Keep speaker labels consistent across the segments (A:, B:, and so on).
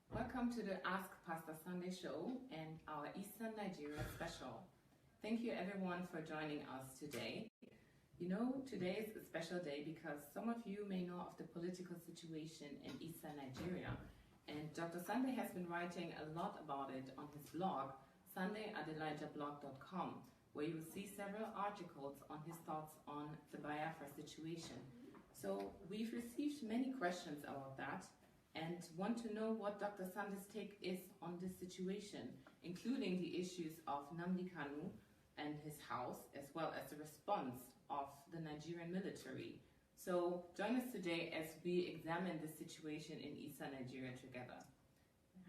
A: Welcome to the Ask Pastor Sandey show and our Eastern Nigeria special. Thank you everyone for joining us today. You know, today is a special day because some of you may know of the political situation in Eastern Nigeria, and Dr. Sandey has been writing a lot about it on his blog, SandeyAdelajablog.com, where you will see several articles on his thoughts on the Biafra situation. So we've received many questions about that and want to know what Dr. Sandey's take is on this situation, including the issues of Nnamdi Kanu and his house, as well as the response of the Nigerian military. So join us today as we examine the situation in Eastern Nigeria together.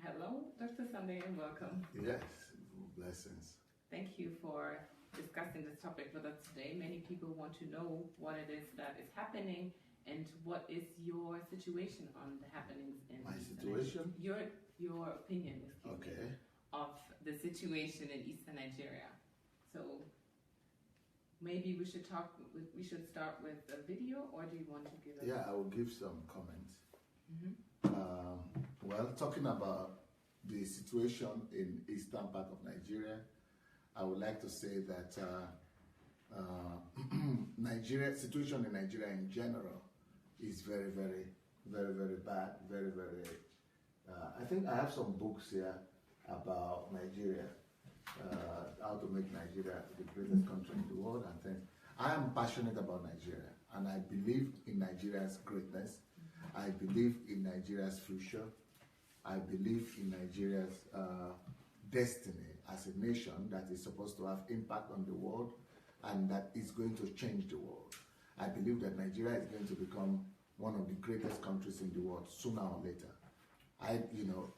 A: Hello, Dr. Sandey, and welcome.
B: Yes, blessings.
A: Thank you for discussing this topic with us today. Many people want to know what it is that is happening and what is your situation on the happenings in
B: my
A: Eastern
B: situation?
A: Nigeria. Your opinion,
B: okay,
A: of the situation in Eastern Nigeria. So maybe we should start with a video, or do you want to give us?
B: Yeah, I will give some comments. Well, talking about the situation in eastern part of Nigeria, I would like to say that Nigeria situation in Nigeria in general is very, very, very, very bad. Very, very. I think I have some books here about Nigeria, how to make Nigeria the greatest country in the world. And things. I am passionate about Nigeria, and I believe in Nigeria's greatness. I believe in Nigeria's future. I believe in Nigeria's destiny as a nation that is supposed to have impact on the world and that is going to change the world. I believe that Nigeria is going to become one of the greatest countries in the world sooner or later.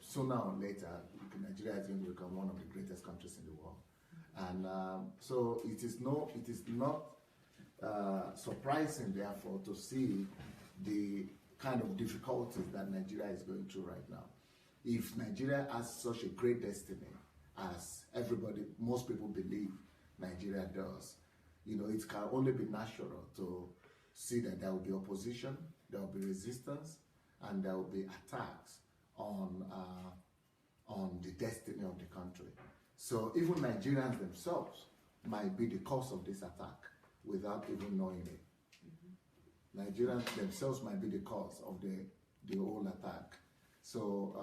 B: Sooner or later, Nigeria is going to become one of the greatest countries in the world. And so it is not surprising, therefore, to see the kind of difficulties that Nigeria is going through right now. If Nigeria has such a great destiny, as most people believe Nigeria does, it can only be natural to see that there will be opposition, there will be resistance, and there will be attacks on the destiny of the country. So even Nigerians themselves might be the cause of this attack without even knowing it. Nigerians themselves might be the cause of the whole attack. So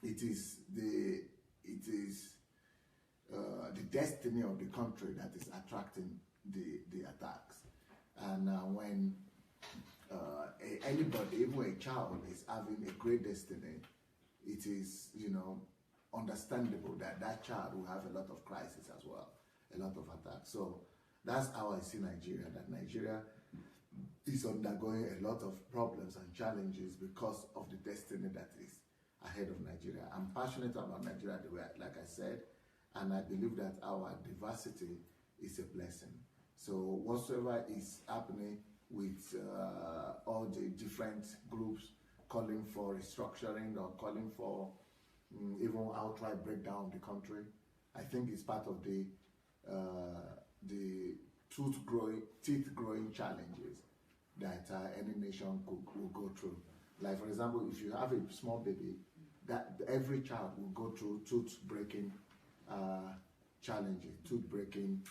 B: it is the destiny of the country that is attracting the attacks. And when anybody, even a child, is having a great destiny, it is, understandable that that child will have a lot of crisis as well, a lot of attacks. So that's how I see Nigeria, that Nigeria is undergoing a lot of problems and challenges because of the destiny that is ahead of Nigeria. I'm passionate about Nigeria, like I said, and I believe that our diversity is a blessing. So whatsoever is happening with all the different groups calling for restructuring or calling for even outright breakdown of the country, I think it's part of the teeth-growing challenges that any nation will go through. Like, for example, if you have a small baby, that every child will go through tooth-breaking challenges, tooth-breaking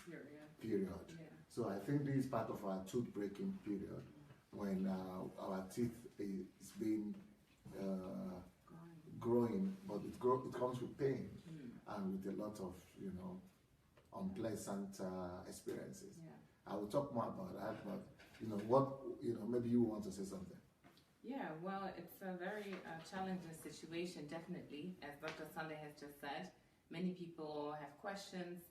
B: period. Yeah. So I think this is part of our tooth-breaking period when our teeth is being growing, but it comes with pain and with a lot of unpleasant experiences. Yeah. I will talk more about that, but maybe you want to say something.
A: Yeah, well, it's a very challenging situation, definitely, as Dr. Sandey has just said. Many people have questions.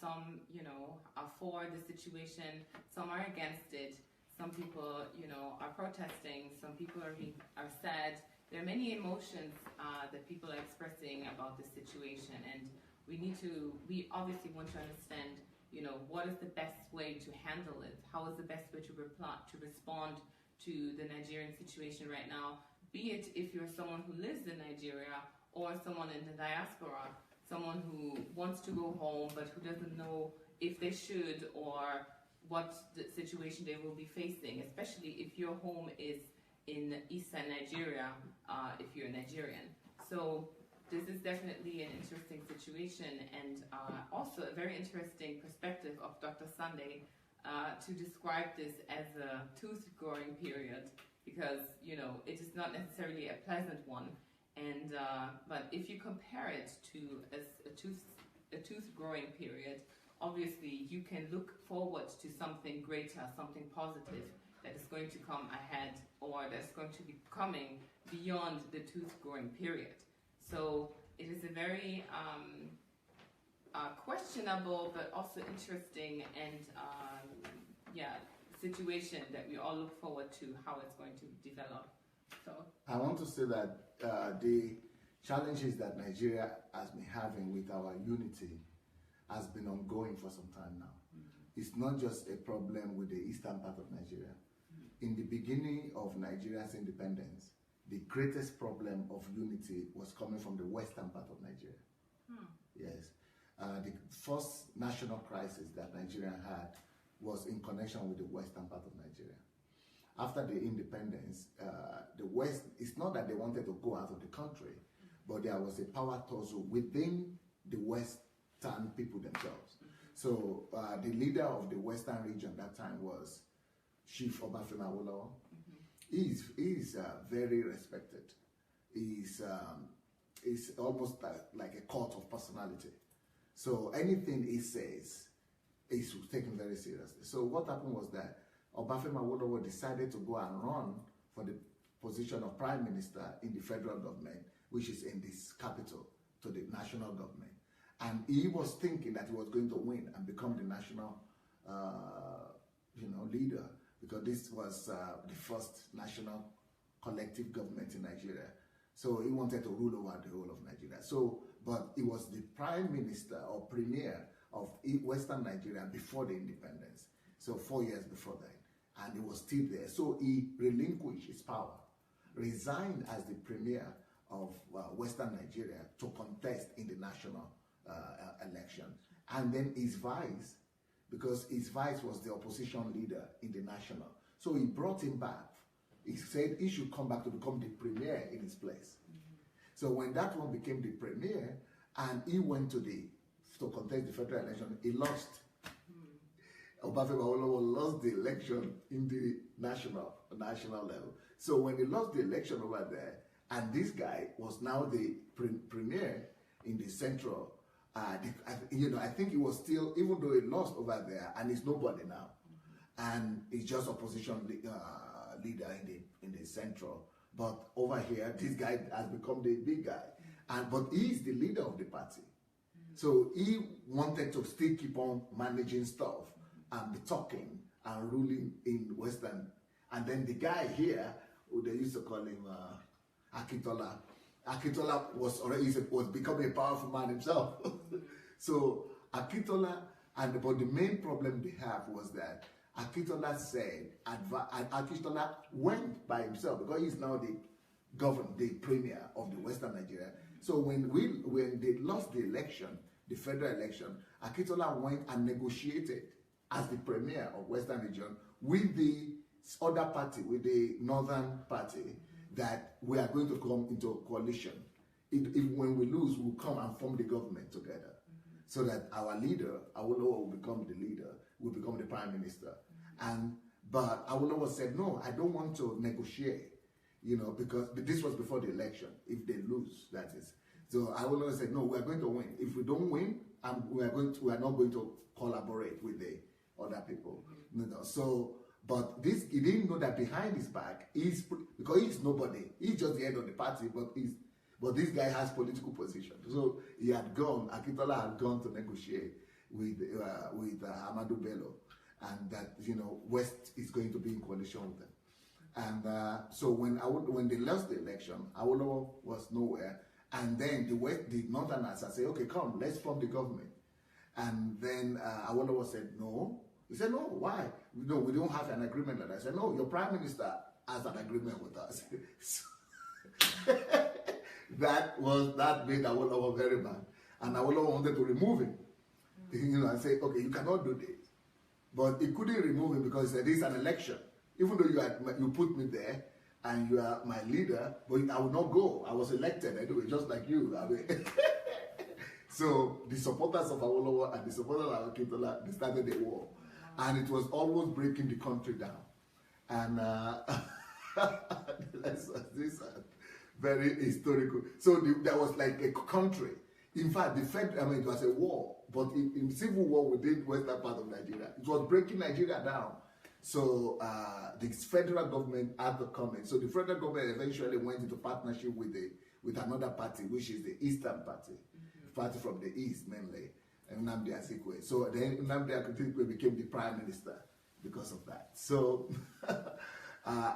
A: Some, are for the situation. Some are against it. Some people, are protesting. Some people are sad. There are many emotions that people are expressing about this situation, and we obviously want to understand, what is the best way to handle it? How is the best way to respond to the Nigerian situation right now? Be it if you're someone who lives in Nigeria or someone in the diaspora, someone who wants to go home but who doesn't know if they should or what the situation they will be facing, especially if your home is in eastern Nigeria if you're Nigerian. So this is definitely an interesting situation, and also a very interesting perspective of Dr. Sandey to describe this as a tooth-growing period, because it is not necessarily a pleasant one. And but if you compare it to a tooth-growing period, obviously you can look forward to something greater, something positive that is going to come ahead, or that's going to be coming beyond the tooth-growing period. So it is a very questionable but also interesting and situation that we all look forward to how it's going to develop. So
B: I want to say that the challenges that Nigeria has been having with our unity has been ongoing for some time now. It's not just a problem with the eastern part of Nigeria. In the beginning of Nigeria's independence, the greatest problem of unity was coming from the western part of Nigeria. Yes. The first national crisis that Nigeria had was in connection with the western part of Nigeria. After the independence, the West, it's not that they wanted to go out of the country, but there was a power tussle within the western people themselves. So the leader of the western region that time was Chief Obafemi Awolowo. He's very respected. He's almost like a cult of personality. So anything he says is taken very seriously. So what happened was that Obafemi Awolowo decided to go and run for the position of Prime Minister in the federal government, which is in this capital, to the national government. And he was thinking that he was going to win and become the national leader, because this was the first national collective government in Nigeria. So he wanted to rule over the whole of Nigeria. So, but he was the Prime Minister or Premier of Western Nigeria before the independence. So 4 years before that. And he was still there. So he relinquished his power, resigned as the Premier of Western Nigeria to contest in the national election. And then his vice, because his vice was the opposition leader in the national. So he brought him back. He said he should come back to become the premier in his place. So when that one became the premier, and he went to contest the federal election, he lost. Obafemi Awolowo lost the election in the national level. So when he lost the election over there, and this guy was now the premier in the central, I think he was still, even though he lost over there, and he's nobody now, and he's just opposition leader in the central. But over here, this guy has become the big guy, but he is the leader of the party. So he wanted to still keep on managing stuff and be talking and ruling in Western. And then the guy here, who they used to call him Akintola. Akintola was becoming a powerful man himself. So Akintola, but the main problem they have was that Akintola said, Akintola went by himself because he's now the premier of the Western Nigeria. So when they lost the election, the federal election, Akintola went and negotiated as the premier of Western region with the other party, with the Northern Party, that we are going to come into a coalition. When we lose, we'll come and form the government together, so that our leader, Awolowo, will become the leader, will become the prime minister. But Awolowo said, no, I don't want to negotiate, because this was before the election. If they lose, that is. So Awolowo said, no, we are going to win. If we don't win, we are not going to collaborate with the other people. So, but he didn't know that behind his back, because he's nobody. He's just the head of the party, but this guy has political position. So Akintola had gone to negotiate with Ahmadu Bello, and that West is going to be in coalition with them. And so when they lost the election, Awolowo was nowhere, and then the Northerners said, okay, come, let's form the government. And then Awolowo said no. He said, no, why? No, we don't have an agreement like that. I said, no, your prime minister has an agreement with us. That made Awolowo very mad. And Awolowo wanted to remove him. And say, okay, you cannot do this. But he couldn't remove him because he said, this is an election. Even though you put me there, and you are my leader, but I will not go. I was elected anyway, just like you. I mean, so the supporters of Awolowo and the supporters of Akintola, they started the war, and it was almost breaking the country down. And this very historical. So there was like a country. In fact, it was a war, but in civil war within western part of Nigeria, it was breaking Nigeria down. So the federal government had to come in. So the federal government eventually went into partnership with another party, which is the Eastern Party, party from the East mainly, Nnamdi Azikiwe. So then Nnamdi Azikiwe became the prime minister because of that. So,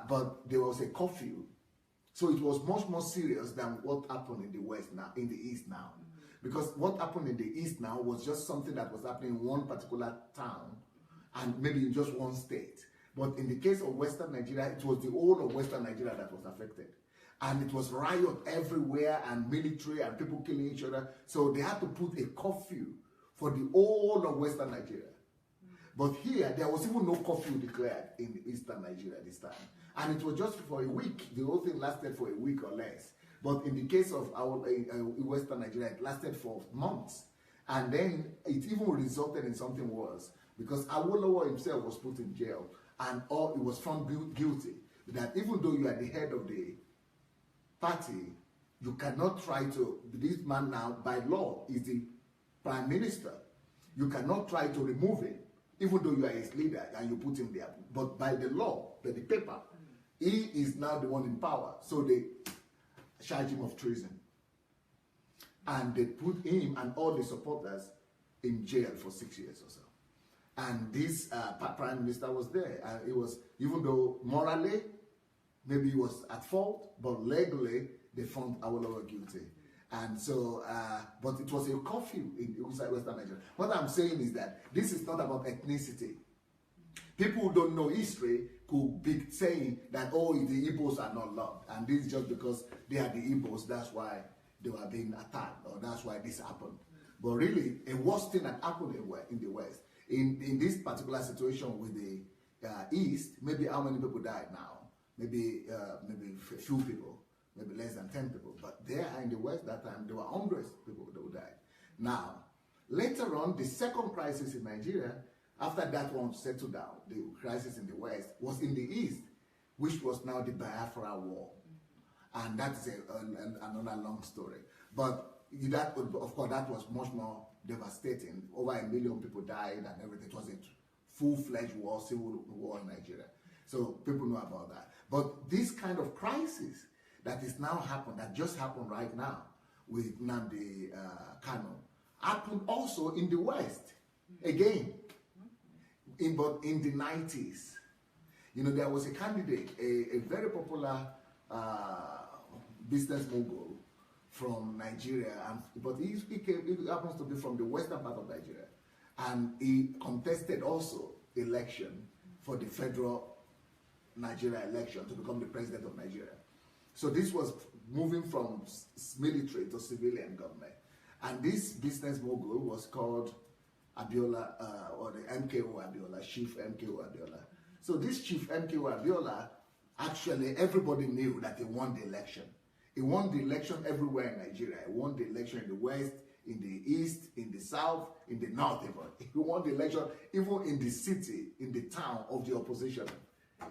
B: but there was a curfew. So it was much more serious than what happened in the West now, in the East now. Because what happened in the East now was just something that was happening in one particular town and maybe in just one state. But in the case of Western Nigeria, it was the whole of Western Nigeria that was affected. And it was riot everywhere and military and people killing each other. So they had to put a curfew for the whole of Western Nigeria. But here, there was even no curfew declared in Eastern Nigeria this time. And it was just for a week. The whole thing lasted for a week or less. But in the case of our Western Nigeria, it lasted for months. And then it even resulted in something worse. Because Awolowo himself was put in jail. And he was found guilty. That even though you are the head of the party, you cannot try to, this man now, by law, is the prime minister. You cannot try to remove him, even though you are his leader and you put him there. But by the law, by the paper, he is now the one in power. So they charge him of treason. And they put him and all the supporters in jail for 6 years or so. And this prime minister was there. And it was, even though morally, maybe he was at fault, but legally, they found Awolowo guilty. And so, but it was a curfew in Western Nigeria. What I'm saying is that this is not about ethnicity. People who don't know history could be saying that, oh, the Igbos are not loved. And this is just because they are the Igbos, that's why they were being attacked, or that's why this happened. But really, a worse thing that happened in the West. In this particular situation with the East, maybe how many people died now? Maybe a few people. Maybe less than 10 people. But there in the West that time, there were hundreds of people who died. Now, later on, the second crisis in Nigeria, after that one settled down, the crisis in the West, was in the East, which was now the Biafra War. And that's another long story. But that, of course, that was much more devastating. Over 1 million people died and everything. It was a full-fledged war, civil war in Nigeria. So people know about that. But this kind of crisis that is now happened, that just happened right now with Nnamdi Kanu, happened also in the West, again, but in the 90s. You know, there was a candidate, a very popular business mogul from Nigeria, but he happens to be from the western part of Nigeria, and he contested also election for the federal Nigeria election to become the president of Nigeria. So this was moving from military to civilian government. And this business mogul was called Abiola, or the MKO Abiola, Chief MKO Abiola. So this Chief MKO Abiola, actually everybody knew that he won the election. He won the election everywhere in Nigeria. He won the election in the West, in the East, in the South, in the North even. He won the election even in the city, in the town of the opposition.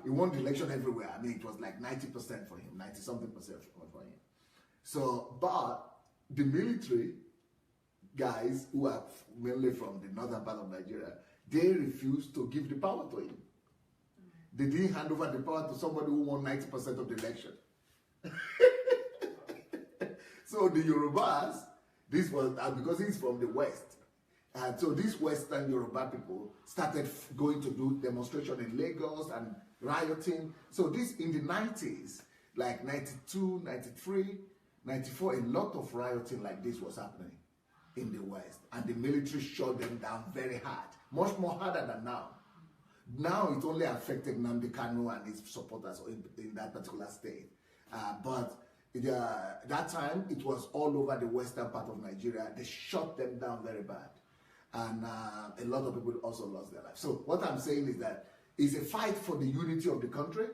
B: He won the election everywhere. I mean, it was like 90% for him, 90-something% for him. So, but the military guys who are mainly from the northern part of Nigeria, they refused to give the power to him. They didn't hand over the power to somebody who won 90% of the election. So the Yorubas, this was because he's from the West. And so these Western Yoruba people started going to do demonstration in Lagos and rioting. So this in the 90s, like 92, 93, 94, a lot of rioting like this was happening in the West. And the military shut them down very hard, much more harder than now. Now it only affected Nnamdi Kanu and his supporters in that particular state. But that time, it was all over the western part of Nigeria. They shut them down very bad. And a lot of people also lost their lives. So what I'm saying is that it's a fight for the unity of the country.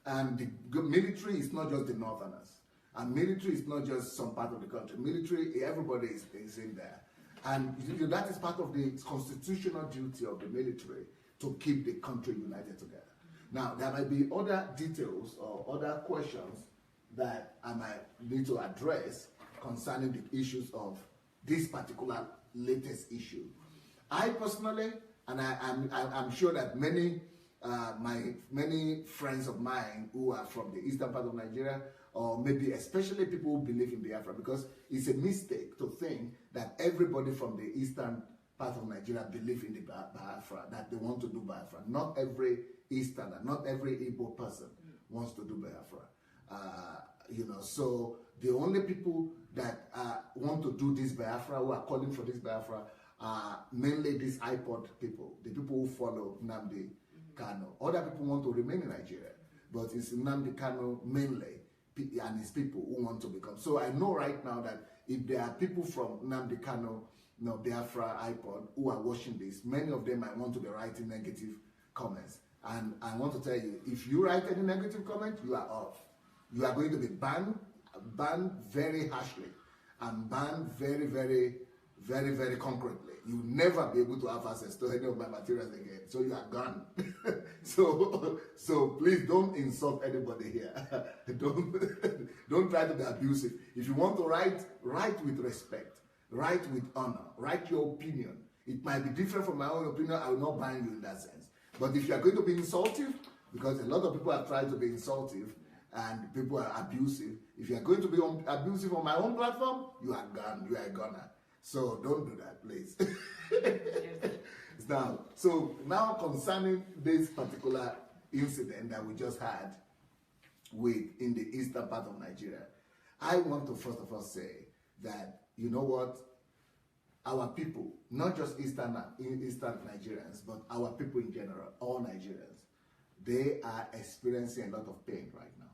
B: And the military is not just the Northerners. And military is not just some part of the country. Military, everybody is in there. And that is part of the constitutional duty of the military to keep the country united together. Now, there might be other details or other questions that I might need to address concerning the issues of this particular latest issue. I personally, and I'm sure that many friends of mine who are from the eastern part of Nigeria, or maybe especially people who believe in Biafra, because it's a mistake to think that everybody from the eastern part of Nigeria believe in the Biafra, that they want to do Biafra. Not every Easterner, not every Igbo person wants to do Biafra. So the only people that want to do this Biafra, who are calling for this Biafra, are mainly these iPod people, the people who follow Nnamdi Kanu. Other people want to remain in Nigeria, but it's Nnamdi Kanu mainly and his people who want to become. So I know right now that if there are people from Nnamdi Kanu, Biafra, iPod, who are watching this, many of them might want to be writing negative comments. And I want to tell you, if you write any negative comment, you are off. You are going to be banned very harshly, and banned very, very, very, very concretely. You will never be able to have access to any of my materials again. So you are gone. so please don't insult anybody here. don't try to be abusive. If you want to write with respect. Write with honor. Write your opinion. It might be different from my own opinion. I will not ban you in that sense. But if you are going to be insultive, because a lot of people have tried to be insultive and people are abusive, if you are going to be abusive on my own platform, you are gone. You are a goner. So don't do that, please. Now concerning this particular incident that we just had in the eastern part of Nigeria, I want to first of all say that, you know what, our people, not just Eastern Nigerians, but our people in general, all Nigerians, they are experiencing a lot of pain right now.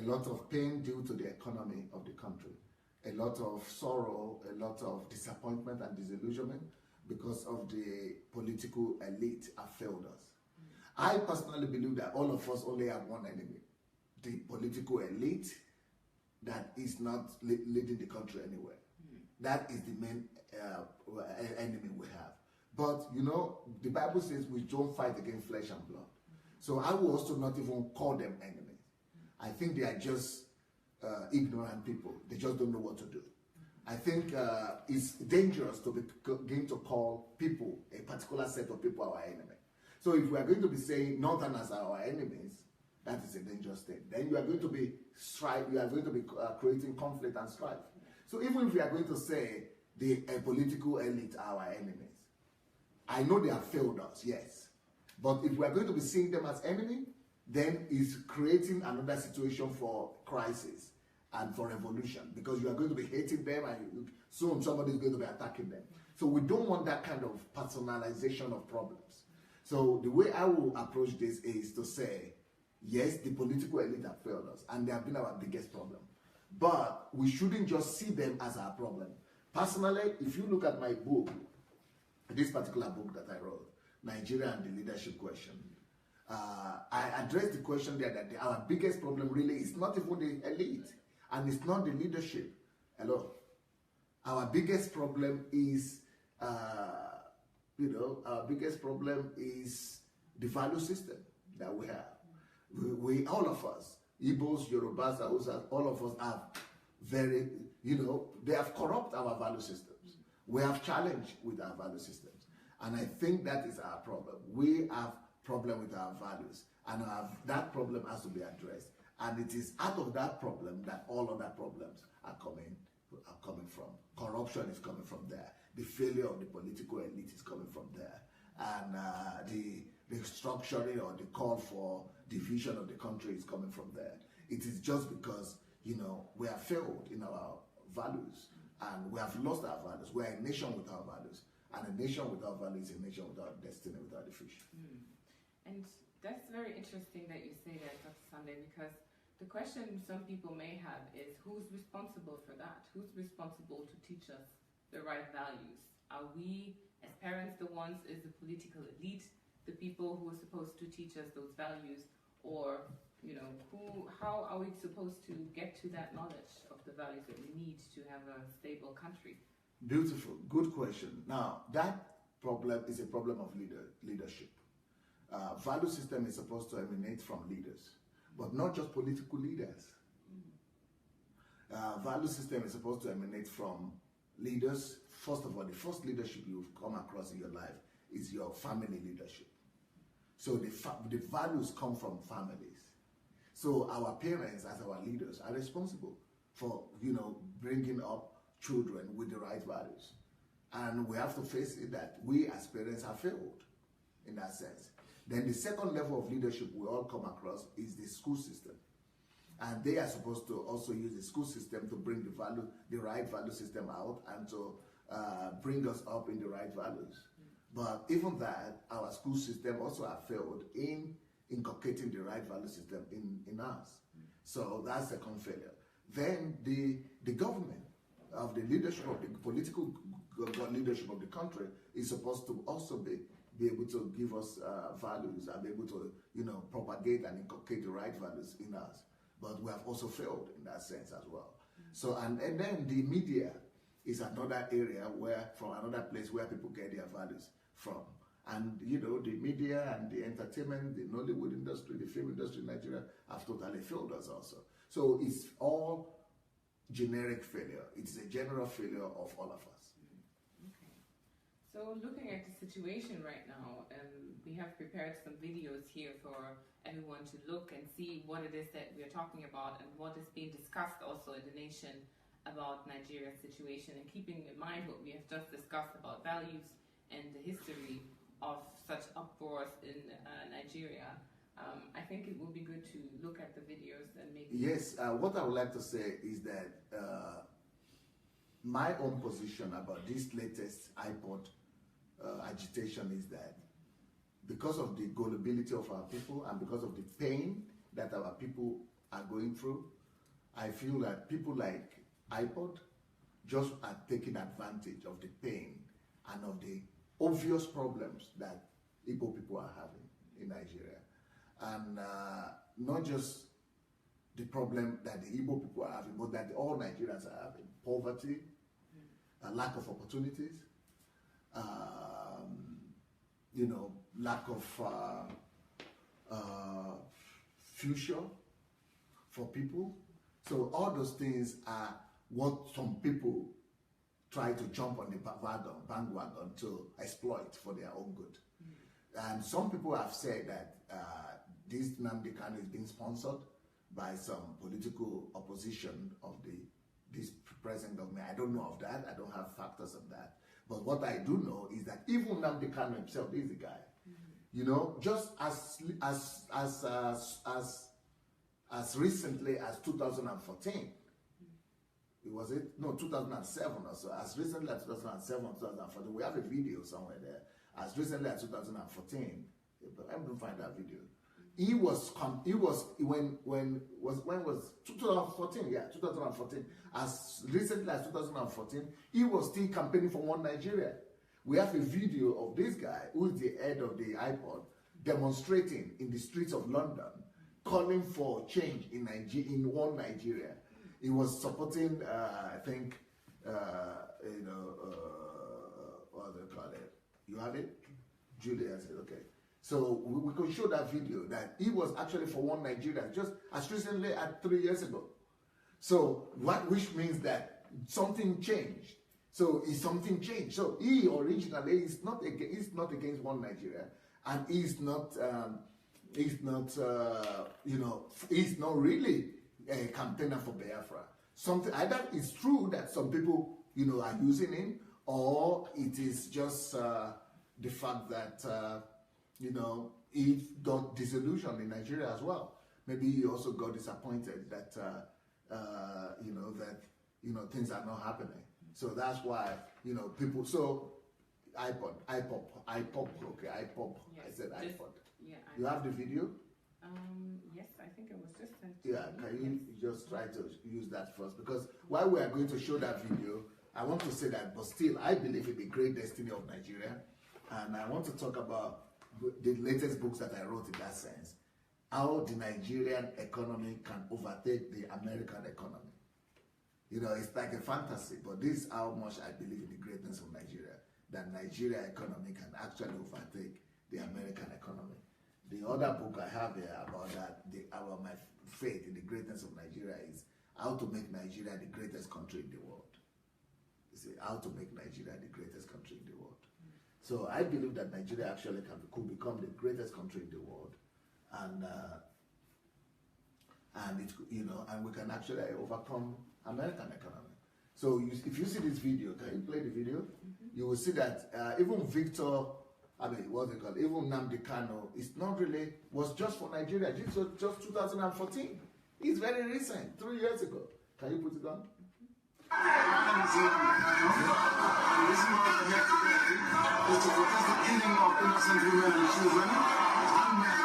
B: A lot of pain due to the economy of the country. A lot of sorrow, a lot of disappointment and disillusionment because of the political elite have failed us. I personally believe that all of us only have one enemy, the political elite that is not leading the country anywhere. That is the main enemy we have. But, the Bible says we don't fight against flesh and blood. So I will also not even call them enemies. I think they are just ignorant people. They just don't know what to do. I think it's dangerous to begin to call people, a particular set of people, our enemy. So if we are going to be saying Northerners are our enemies, that is a dangerous thing. Then you are going to be creating conflict and strife. So even if we are going to say the political elite are our enemies, I know they have failed us, yes. But if we are going to be seeing them as enemy, then it's creating another situation for crisis and for revolution, because you are going to be hating them and soon somebody is going to be attacking them. So we don't want that kind of personalization of problems. So the way I will approach this is to say, yes, the political elite have failed us and they have been our biggest problem. But we shouldn't just see them as our problem. Personally, if you look at my book, this particular book that I wrote, Nigeria and the Leadership Question, I addressed the question there that our biggest problem really is not even the elite and it's not the leadership alone. Our biggest problem is, our biggest problem is the value system that we have. We all of us, Igbos, Yorubas, Hausas, all of us have very, they have corrupted our value systems. We have challenged with our value systems. And I think that is our problem. We have problem with our values, and that problem has to be addressed. And it is out of that problem that all other problems are coming from. Corruption is coming from there. The failure of the political elite is coming from there. And the restructuring or the call for division of the country is coming from there. It is just because, we have failed in our values and we have lost our values. We are a nation without values. And a nation without values is a nation without destiny, without a future.
A: And that's very interesting that you say that, Dr. Sandey, because the question some people may have is, who's responsible for that? Who's responsible to teach us the right values? Are we, as parents, the ones, is the political elite, the people who are supposed to teach us those values, or you know, how are we supposed to get to that knowledge of the values that we need to have a stable country?
B: Beautiful, good question. Now, that problem is a problem of leadership. Value system is supposed to emanate from leaders, but not just political leaders. Value system is supposed to emanate from leaders. First of all, the first leadership you've come across in your life is your family leadership. So the values come from families. So our parents, as our leaders, are responsible for, you know, bringing up children with the right values. And we have to face it that we as parents have failed in that sense. Then the second level of leadership we all come across is the school system. And they are supposed to also use the school system to bring the right value system out and to bring us up in the right values. But even that, our school system also have failed in inculcating the right value system in us. So that's second failure. Then the government of the leadership of the political leadership of the country is supposed to also be able to give us values and be able to, you know, propagate and inculcate the right values in us. But we have also failed in that sense as well. So and then the media is another area where, from another place where people get their values from. And, you know, the media and the entertainment, the Nollywood industry, the film industry in Nigeria have totally failed us also. So it's all generic failure. It's a general failure of all of us.
A: Okay. So looking at the situation right now, we have prepared some videos here for everyone to look and see what it is that we are talking about and what is being discussed also in the nation about Nigeria's situation, and keeping in mind what we have just discussed about values and the history of such uproars in Nigeria. I think it would be good to look at the videos and maybe...
B: Yes, what I would like to say is that my own position about this latest iPod agitation is that because of the gullibility of our people and because of the pain that our people are going through, I feel that people like iPod just are taking advantage of the pain and of the obvious problems that Igbo people are having in Nigeria. And not just the problem that the Igbo people are having, but that all Nigerians are having. Poverty, a lack of opportunities, you know, lack of future for people. So all those things are what some people try to jump on the bandwagon to exploit for their own good. And some people have said that this Nnamdi Kanu is being sponsored by some political opposition of this present government. I don't know of that. I don't have factors of that. But what I do know is that even Nnamdi Kanu himself is the guy. You know, just as recently as 2014. Was it? No, 2007 or so. As recently as 2007, 2014. We have a video somewhere there. As recently as 2014. But I'm going to find that video. When was 2014? Yeah, 2014. As recently as 2014, he was still campaigning for one Nigeria. We have a video of this guy, who is the head of the iPod, demonstrating in the streets of London, calling for change in one Nigeria. He was supporting, I think, what do they call it? You have it? Julia said, okay. So we could show that video that he was actually for one Nigeria just as recently as 3 years ago. So which means that something changed. So is something changed? So he originally is not against one Nigeria, and he's not really a campaigner for Biafra. Something either it's true that some people are using him, or it is just the fact that he got disillusioned in Nigeria as well. Maybe he also got disappointed that things are not happening. So that's why people. So iPod. Okay, iPod.
A: Yes,
B: I said iPod.
A: Yeah.
B: You have the video?
A: Yes, I think it was just sent to
B: Yeah,
A: me.
B: can you just try to use that first? Because while we are going to show that video, I want to say that, but still, I believe in the great destiny of Nigeria. And I want to talk about the latest books that I wrote in that sense. how the Nigerian economy can overtake the American economy. You know, it's like a fantasy, but this is how much I believe in the greatness of Nigeria, that Nigeria economy can actually overtake the American economy. The other book I have here about that, about my faith in the greatness of Nigeria, is How to Make Nigeria the Greatest Country in the World. You see, how to make Nigeria the greatest country in the world. So I believe that Nigeria actually could become the greatest country in the world, and it, you know, and we can actually overcome American economy. So if you see this video, can you play the video? You will see that even Victor, I mean, what's it called? Even Nnamdi Kanu, it's not really, was just for Nigeria. This was just 2014. It's very recent, 3 years ago. Can you put it on?
C: My name is and this is what I'm here today is to protest the killing of innocent women and children and men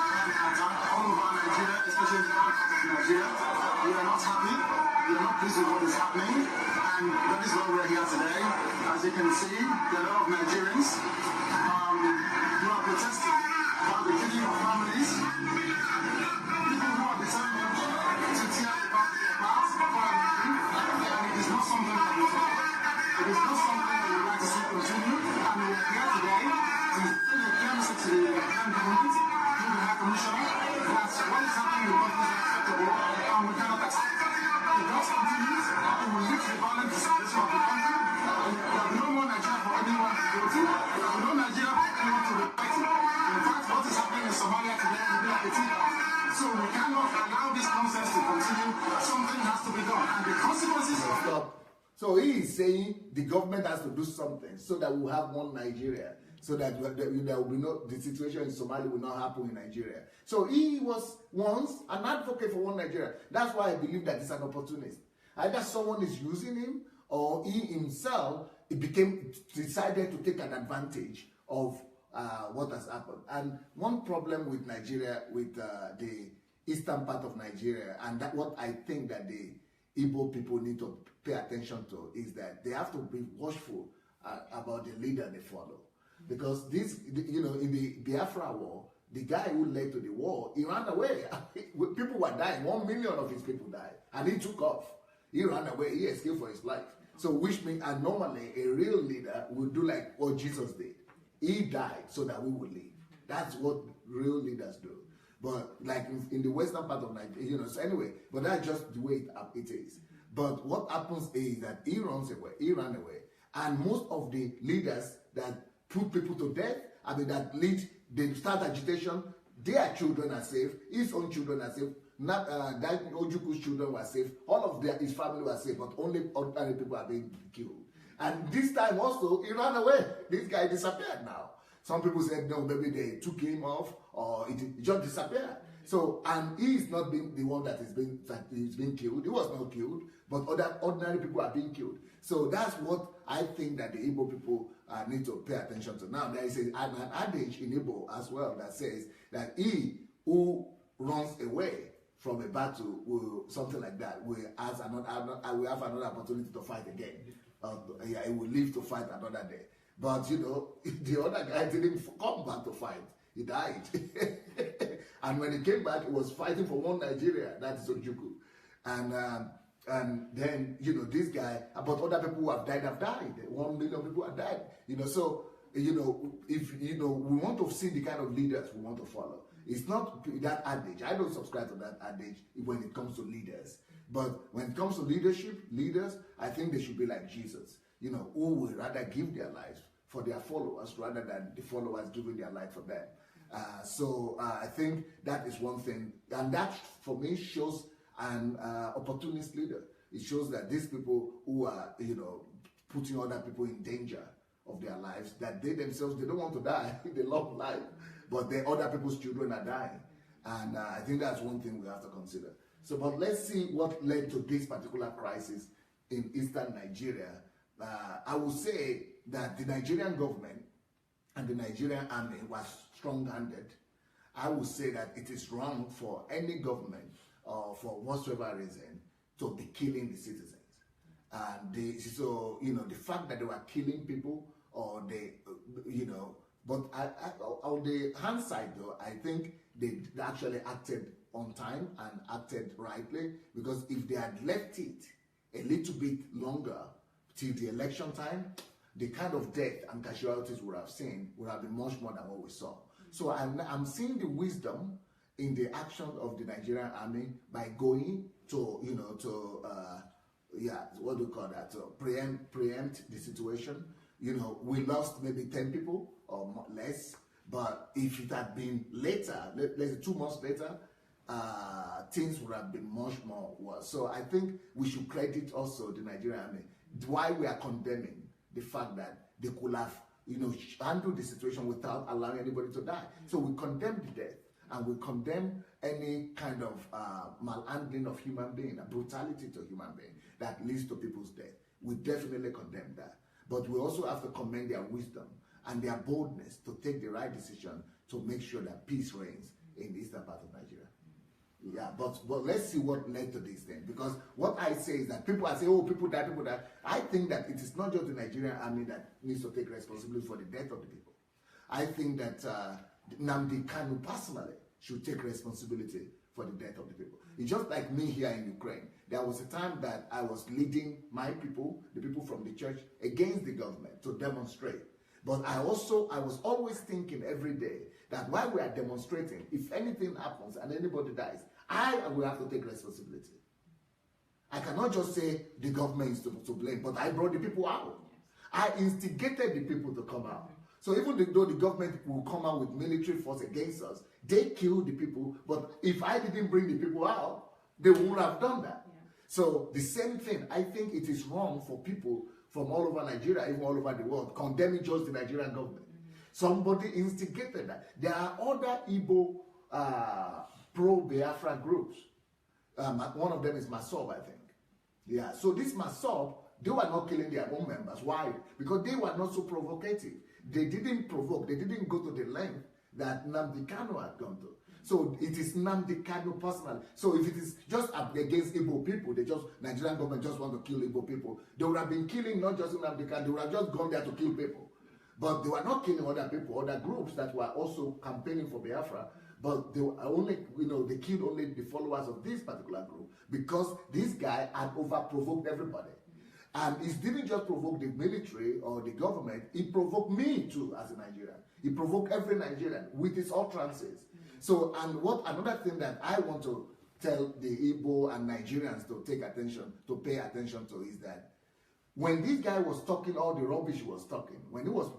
C: all over Nigeria, especially in the north part of Nigeria. We are not happy, we are not pleased with what is happening, and that is why we are here today. As you can see, there are a lot of Nigerians who are protesting about the killing of families, people who are determined to tear the family apart permanently. It is not something that we follow. It is not something that we would like to see continue. And we are here today to send a clear message to the European government, to the High Commissioner, that what is happening in the country is unacceptable and we cannot accept it. If that continues, it will lead to the violent disposition of the country. There will be no more Nigeria for anyone to go to. There will be no Nigeria for anyone to respect it. In fact, what is happening in Somalia today will be like a tea. So we cannot allow this nonsense to continue. Something has to be done. And the consequences of...
B: Stop. So he is saying the government has to do something so that we'll have one Nigeria. So that there will be no, the situation in Somalia will not happen in Nigeria. So he was once an advocate for one Nigeria. That's why I believe that he's an opportunist. Either someone is using him, or he himself decided to take an advantage of what has happened. And one problem with Nigeria, with the eastern part of Nigeria, and that what I think that the Igbo people need to pay attention to, is that they have to be watchful about the leader they follow. Because this, you know, in the Biafra war, the guy who led to the war, he ran away. People were dying. 1 million of his people died. And he took off. He ran away. He escaped for his life. So which means, and normally a real leader would do like what Jesus did. He died so that we would live. That's what real leaders do. But like in the western part of Nigeria, you know, so anyway, but that's just the way it is. But what happens is that he ran away. And most of the leaders that put people to death, I mean, that lead, they start agitation, their children are safe, his own children are safe, that Ojuku's children were safe, all of his family were safe, but only ordinary people are being killed. And this time also, he ran away. This guy disappeared now. Some people said, no, maybe they took him off, or it just disappeared. So, and he is not being the one that is being killed. He was not killed, but other ordinary people are being killed. So that's what I think that the Igbo people need to pay attention to. Now, there is an adage in Igbo as well that says that he who runs away from a battle will, something like that, will have another opportunity to fight again. He will live to fight another day. But, you know, the other guy didn't come back to fight. He died. And when he came back, he was fighting for one Nigeria, that is Ojuku. And then, you know, this guy, but other people who have died. 1 million people have died. You know, so, you know, if, you know, we want to see the kind of leaders we want to follow. It's not that adage. I don't subscribe to that adage when it comes to leaders. But when it comes to leaders, I think they should be like Jesus. You know, who will rather give their lives for their followers rather than the followers giving their life for them. So I think that is one thing. And that, for me, shows an opportunist leader. It shows that these people who are, you know, putting other people in danger of their lives, that they themselves, they don't want to die. They love life. But the other people's children are dying. And I think that's one thing we have to consider. So, but let's see what led to this particular crisis in eastern Nigeria. I will say that the Nigerian government and the Nigerian army was strong-handed. I will say that it is wrong for any government or for whatsoever reason to be killing the citizens. And so, you know, the fact that they were killing people, or they, you know, but on the hand side though, I think they actually acted on time and acted rightly, because if they had left it a little bit longer till the election time, the kind of death and casualties we would have seen would have been much more than what we saw. So I'm seeing the wisdom in the action of the Nigerian army by going to, you know, to what do you call that? To preempt the situation. You know, we lost maybe 10 people or less, but if it had been later, let's say 2 months later, things would have been much more worse. So I think we should credit also the Nigerian army. Why we are condemning the fact that they could have, you know, handled the situation without allowing anybody to die. So we condemn the death, and we condemn any kind of malhandling of human being, brutality to human being that leads to people's death. We definitely condemn that. But we also have to commend their wisdom and their boldness to take the right decision to make sure that peace reigns in the eastern part of Nigeria. Yeah, but let's see what led to this thing. Because what I say is that people are saying, oh, people die, people die. I think that it is not just the Nigerian army that needs to take responsibility for the death of the people. I think that Nnamdi Kanu personally should take responsibility for the death of the people. It's just like me here in Ukraine. There was a time that I was leading my people, the people from the church, against the government to demonstrate. But I was always thinking every day that while we are demonstrating, if anything happens and anybody dies, I will have to take responsibility. I cannot just say the government is to blame, but I brought the people out. I instigated the people to come out. So even though the government will come out with military force against us, they killed the people, but if I didn't bring the people out, they wouldn't have done that. Yeah. So the same thing, I think it is wrong for people from all over Nigeria, even all over the world, condemning just the Nigerian government. Somebody instigated that. There are other Igbo pro-Biafra groups. One of them is Masob, I think. Yeah, so this Masob, they were not killing their own members. Why? Because they were not so provocative. They didn't provoke. They didn't go to the length that Nnamdi Kanu had gone to. So it is Nnamdi Kanu personally. So if it is just against Igbo people, Nigerian government just want to kill Igbo people, they would have been killing not just Nnamdi Kanu, they would have just gone there to kill people. But they were not killing other people, other groups that were also campaigning for Biafra. But they were only, they killed only the followers of this particular group because this guy had over-provoked everybody. And he didn't just provoke the military or the government, he provoked me too as a Nigerian. He provoked every Nigerian with his utterances. So, and another thing that I want to tell the Igbo and Nigerians to pay attention to is that when this guy was talking all the rubbish he was talking, when he was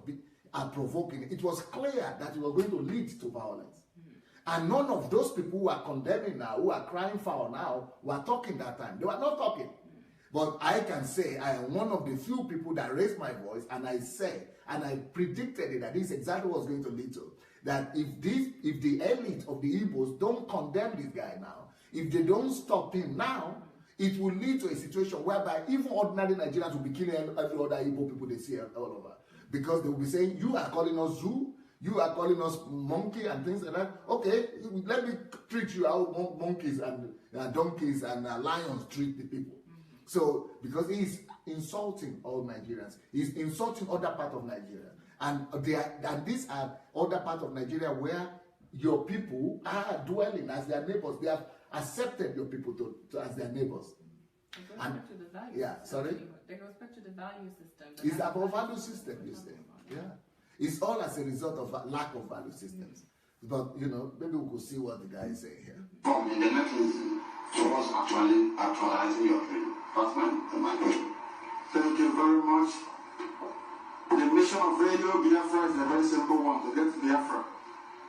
B: provoking, it was clear that he was going to lead to violence. And none of those people who are condemning now, who are crying foul now, were talking that time. They were not talking. But I can say I am one of the few people that raised my voice, and I said, and I predicted it, that this is exactly what was going to lead to. That if the elite of the Igbos don't condemn this guy now, if they don't stop him now, it will lead to a situation whereby even ordinary Nigerians will be killing every other Igbo people they see all over. Because they will be saying, you are calling us zoo, you are calling us monkey and things like that. Okay, let me treat you how monkeys and donkeys and lions treat the people. So, because he's insulting all Nigerians, he's insulting other parts of Nigeria. And these are other parts of Nigeria where your people are dwelling as their neighbors. They have accepted your people as their neighbors.
A: It goes back to the value system.
B: Sorry?
A: It goes back to the value system.
B: It's about value system, you say. Yeah. It's all as a result of lack of value systems. But, maybe we could see what the guy is saying here.
C: From the mechanism towards actualizing your dream. That's my dream. Thank you very much. The mission of Radio Biafra is a very simple one, to get to Biafra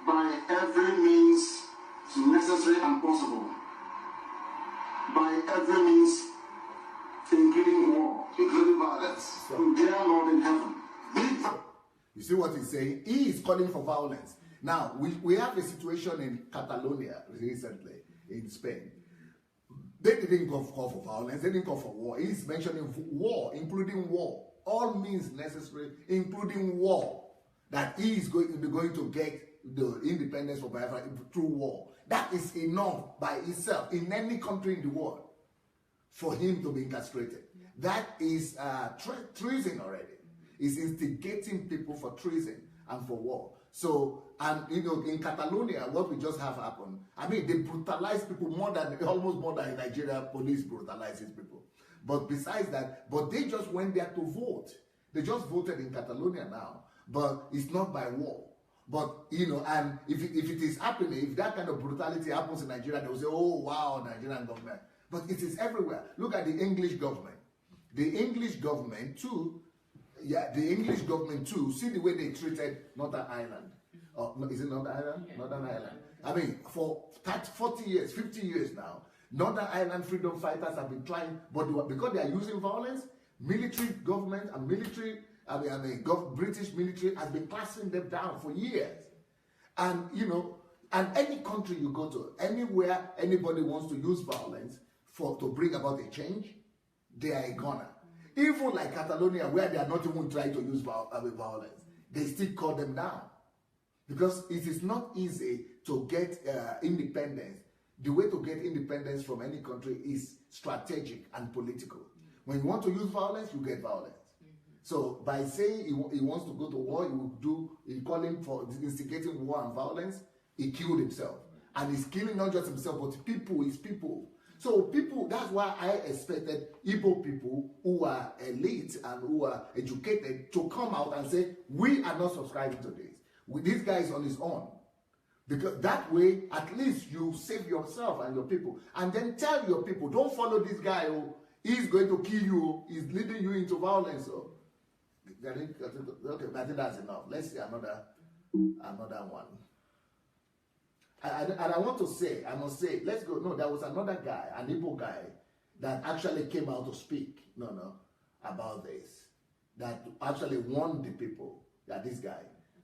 C: by every means necessary and possible. By every means, including war, including violence. Dear Lord in heaven.
B: You see what he's saying? He is calling for violence. Now, we have a situation in Catalonia recently, in Spain. They didn't call for violence, they didn't call for war. He's mentioning war, including war. All means necessary, including war. That he is going to get the independence for Biafra through war. That is enough by itself in any country in the world for him to be incarcerated. That is treason already. It's instigating people for treason and for war. So, and in Catalonia, what we just have happened, I mean, they brutalize people almost more than Nigeria police brutalizes people. But besides that, but they just went there to vote. They just voted in Catalonia now, but it's not by war. But, and if it is happening, if that kind of brutality happens in Nigeria, they will say, oh, wow, Nigerian government. But it is everywhere. Look at the English government. The English government, too, see the way they treated Northern Ireland. Is it Northern Ireland? Yeah. Northern Ireland. I mean, for 40 years, 50 years now, Northern Ireland freedom fighters have been trying, but because they are using violence, military government and military, British military has been classing them down for years. And, and any country you go to, anywhere anybody wants to use violence to bring about a change, they are a goner. Even like Catalonia, where they are not even trying to use violence, they still call them down. Because it is not easy to get independence. The way to get independence from any country is strategic and political. When you want to use violence, you get violence. So by saying he wants to go to war, he calling for instigating war and violence, he killed himself. And he's killing not just himself, but his people. So people, that's why I expected Igbo people who are elite and who are educated to come out and say, we are not subscribing to this. This guy is on his own. Because that way, at least you save yourself and your people. And then tell your people, don't follow this guy who is going to kill you, he's leading you into violence. So, okay, I think that's enough. Let's see another one. And I must say, let's go. No, there was another guy, an Igbo guy, that actually came out to speak, about this. That actually warned the people that this guy.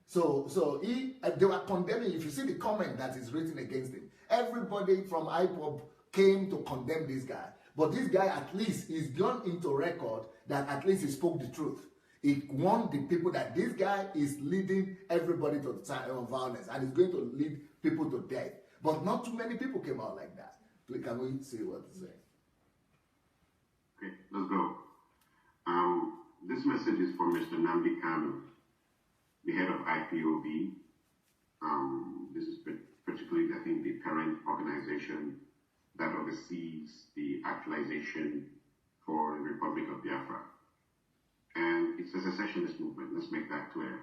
B: So they were condemning. If you see the comment that is written against him, everybody from IPOB came to condemn this guy. But this guy, at least, is gone into record that at least he spoke the truth. He warned the people that this guy is leading everybody to violence and is going to lead people to death. But not too many people came out like that. Can we see what to say?
D: Okay, let's go. This message is for Mr. Nnamdi Kanu, the head of IPOB. This is particularly, I think, the parent organization that oversees the actualization for the Republic of Biafra. And it's a secessionist movement, let's make that clear,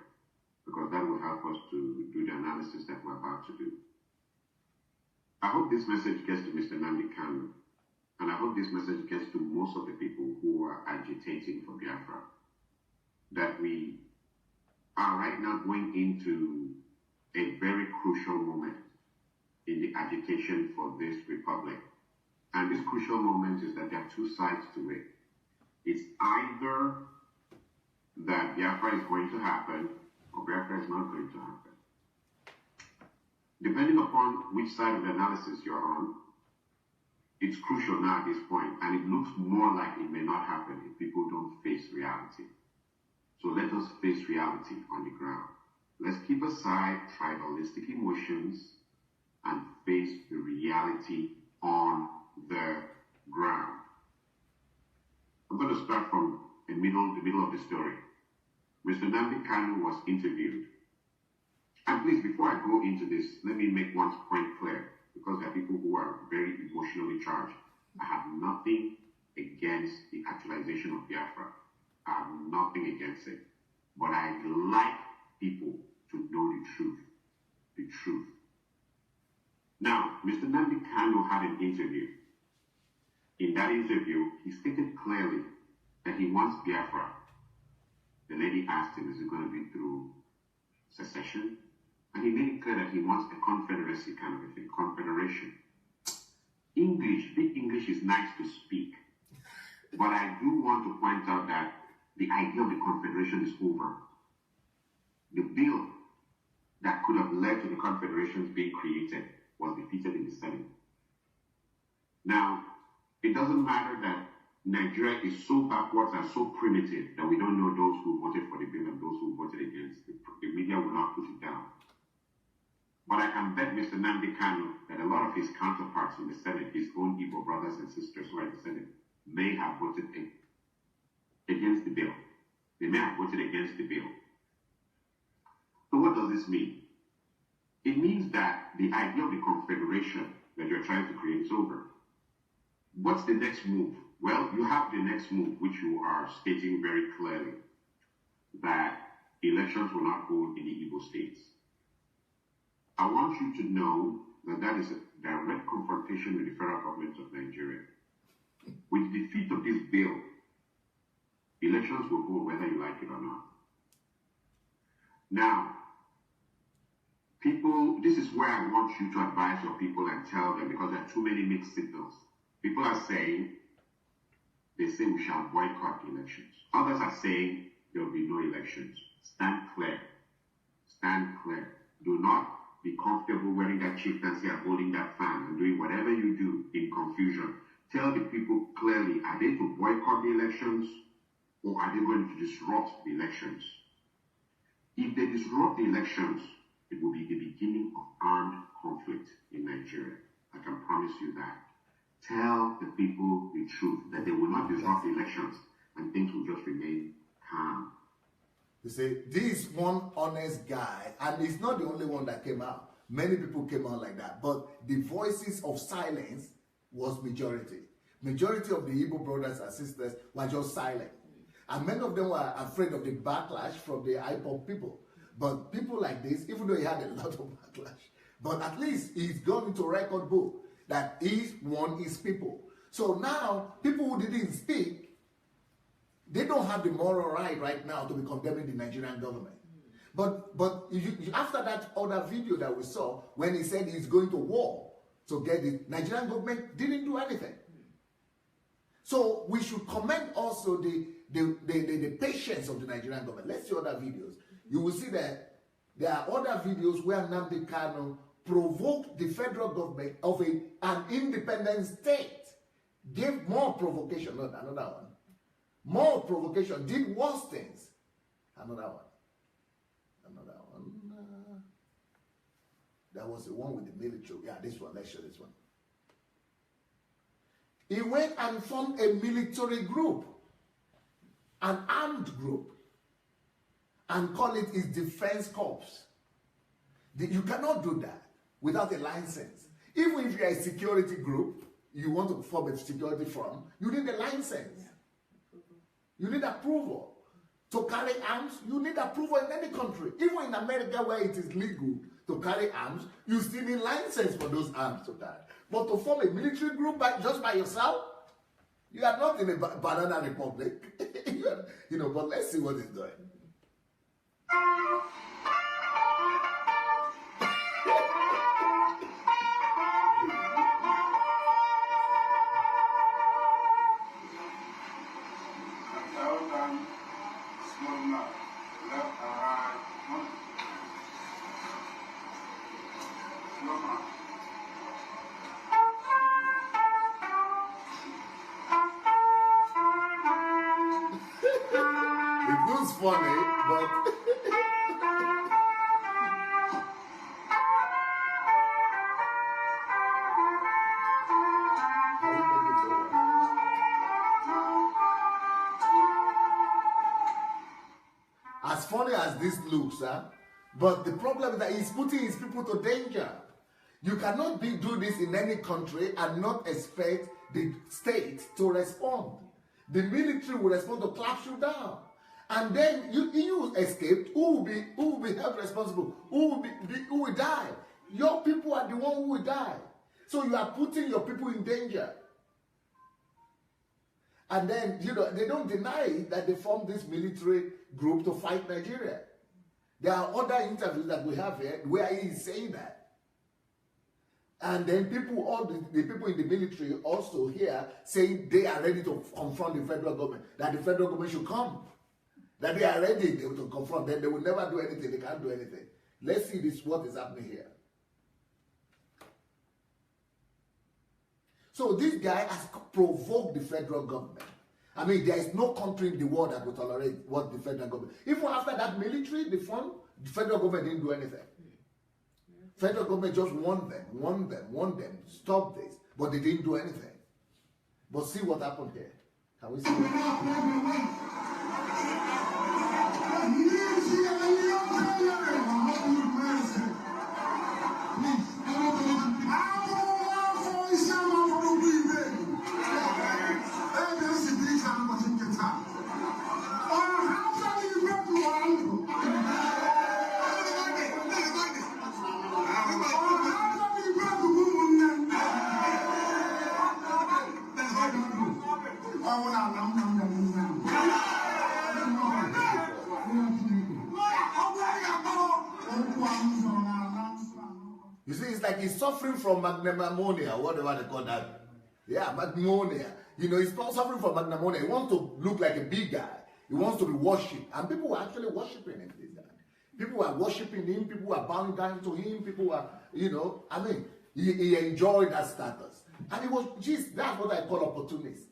D: because that will help us to do the analysis that we're about to do. I hope this message gets to Mr. Nnamdi Kanu, and I hope this message gets to most of the people who are agitating for Biafra, that we are right now going into a very crucial moment in the agitation for this republic. And this crucial moment is that there are two sides to it. It's either that Biafra is going to happen or Biafra is not going to happen. Depending upon which side of the analysis you're on, it's crucial now at this point, and it looks more like it may not happen if people don't face reality. So let us face reality on the ground. Let's keep aside tribalistic emotions and face the reality on the ground. I'm going to start from the middle of the story. Mr. Nnamdi Kanu was interviewed. And please, before I go into this, let me make one point clear, because there are people who are very emotionally charged. I have nothing against the actualization of Biafra. I have nothing against it. But I'd like people to know the truth. The truth. Now, Mr. Nnamdi Kanu had an interview. In that interview, he stated clearly that he wants Biafra. The lady asked him, is it going to be through secession? And he made it clear that he wants a confederacy kind of a thing, confederation. English, big English is nice to speak. But I do want to point out that the idea of the confederation is over. The bill that could have led to the confederations being created was defeated in the Senate. Now, it doesn't matter that Nigeria is so backwards and so primitive that we don't know those who voted for the bill and those who voted against it. The media will not put it down. But I can bet Mr. Nnamdi Kanu that a lot of his counterparts in the Senate, his own Igbo brothers and sisters who are in the Senate, may have voted against the bill. They may have voted against the bill. So what does this mean? It means that the idea of the confederation that you're trying to create is over. What's the next move? Well, you have the next move, which you are stating very clearly, that elections will not hold in the Igbo states. I want you to know that that is a direct confrontation with the federal government of Nigeria. With the defeat of this bill, elections will hold whether you like it or not. Now, people, this is where I want you to advise your people and tell them, because there are too many mixed signals. People are saying, they say we shall boycott elections. Others are saying there will be no elections. Stand clear. Stand clear. Do not be comfortable wearing that chieftaincy and holding that fan and doing whatever you do in confusion. Tell the people clearly, are they to boycott the elections or are they going to disrupt the elections? If they disrupt the elections, it will be the beginning of armed conflict in Nigeria. I can promise you that. Tell the people the truth, that they will not disrupt the elections and things will just remain calm.
B: You see, this one honest guy, and he's not the only one that came out. Many people came out like that. But the voices of silence was majority. Majority of the Igbo brothers and sisters were just silent. And many of them were afraid of the backlash from the IPOP people. But people like this, even though he had a lot of backlash, but at least he's gone into record book that he won his people. So now, people who didn't speak, they don't have the moral right now to be condemning the Nigerian government. But after that other video that we saw, when he said he's going to war to get the Nigerian government didn't do anything. So we should commend also the patience of the Nigerian government. Let's see other videos. You will see that there are other videos where Nnamdi Kanu provoked the federal government of an independent state, gave more provocation, not another one. More provocation, did worse things. Another one. That was the one with the military. Yeah, this one. Let's show this one. He went and formed a military group, an armed group, and call it his defense corps. You cannot do that without a license. Even if you're a security group, you want to form a security firm, you need a license. You need approval. To carry arms, you need approval in any country. Even in America where it is legal to carry arms, you still need license for those arms to carry. But to form a military group just by yourself, you are not in a banana republic. But let's see what he's doing. It looks funny, but as funny as this looks, but the problem is that he's putting his people to danger. You cannot do this in any country and not expect the state to respond. The military will respond to clap you down. And then you escaped, who will be held responsible? Who will die? Your people are the one who will die. So you are putting your people in danger. And then, they don't deny that they formed this military group to fight Nigeria. There are other interviews that we have here where he is saying that. And then all the people in the military also here saying they are ready to confront the federal government, that the federal government should come. That they are ready to confront them. They will never do anything. They can't do anything. Let's see what is happening here. So this guy has provoked the federal government. I mean, there is no country in the world that will tolerate what the federal government. Even after that military, the federal government didn't do anything. Federal government just warned them, stop this. But they didn't do anything. But see what happened here. Can we see what happened? You see, it's like he's suffering from magnemonia, whatever they call that. Yeah, magnemonia. You know, he's not suffering from magnemonia. He wants to look like a big guy. He wants to be worshipped. And people were actually worshipping him. People were worshipping him. People were bowing down to him. People were, you know, I mean, he enjoyed that status. And it was, geez, that's what I call opportunist.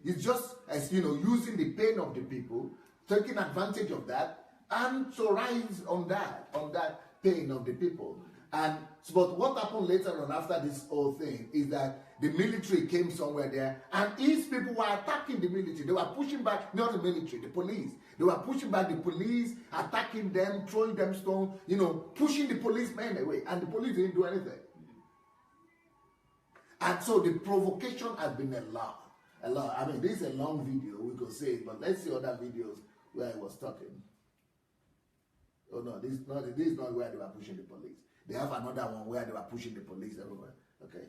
B: He's just, as you know, using the pain of the people, taking advantage of that, and to rise on that pain of the people. And but what happened later on after this whole thing is that the military came somewhere there, and his people were attacking the military. They were pushing back, not the military, the police. They were pushing back the police, attacking them, throwing them stones, you know, pushing the policemen away, and the police didn't do anything. And so the provocation has been a lot. I mean, this is a long video, we could say it, but let's see other videos where I was talking. Oh no, this is not where they were pushing the police. They have another one where they were pushing the police everywhere. Okay.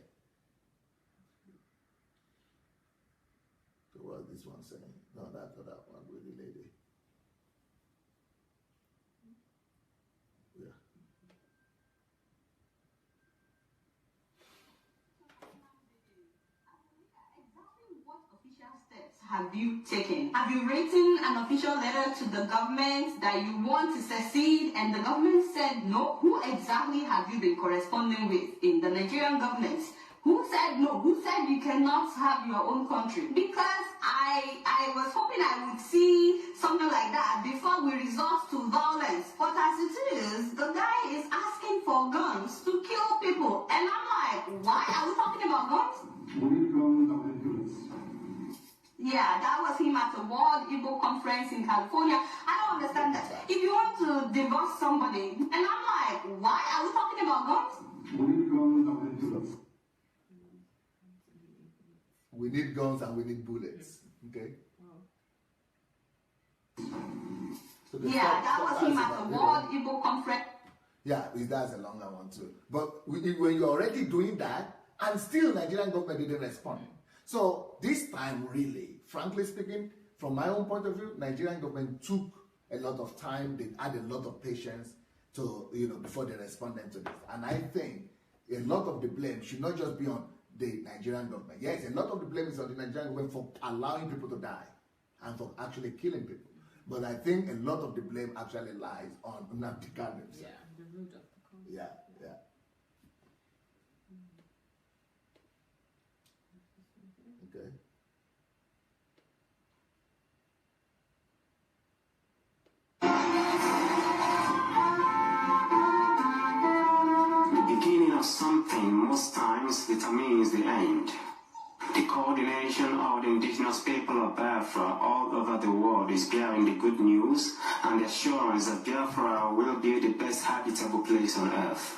B: So what is this one saying? No, that's not that one with the lady. Yeah.
E: Have you taken? Have you written an official letter to the government that you want to secede and the government said no? Who exactly have you been corresponding with in the Nigerian government? Who said no? Who said you cannot have your own country? Because I was hoping I would see something like that before we resort to violence. But as it is, the guy is asking for guns to kill people. And I'm like, why are we talking about guns?
C: We need guns and we need bullets.
E: Yeah, that was him at the World Igbo Conference in California. I don't understand that. If you want to divorce somebody, and I'm like, why are we talking about guns?
C: We need guns and we need bullets.
B: We need guns and we need bullets. Okay? So
E: yeah, that was him at the World Igbo Conference.
B: Yeah, that's a longer one too. But when you're already doing that, and still Nigerian government didn't respond. So this time, really, frankly speaking, from my own point of view, Nigerian government took a lot of time. They had a lot of patience to, you know, before they responded to this. And I think a lot of the blame should not just be on the Nigerian government. Yes, a lot of the blame is on the Nigerian government for allowing people to die and for actually killing people. But I think a lot of the blame actually lies on Nnamdi Kanu.
A: Yeah, the root of the conflict.
B: Yeah. Okay.
F: The beginning of something most times determines the end. The coordination of the indigenous people of Biafra all over the world is bearing the good news and the assurance that Biafra will be the best habitable place on earth.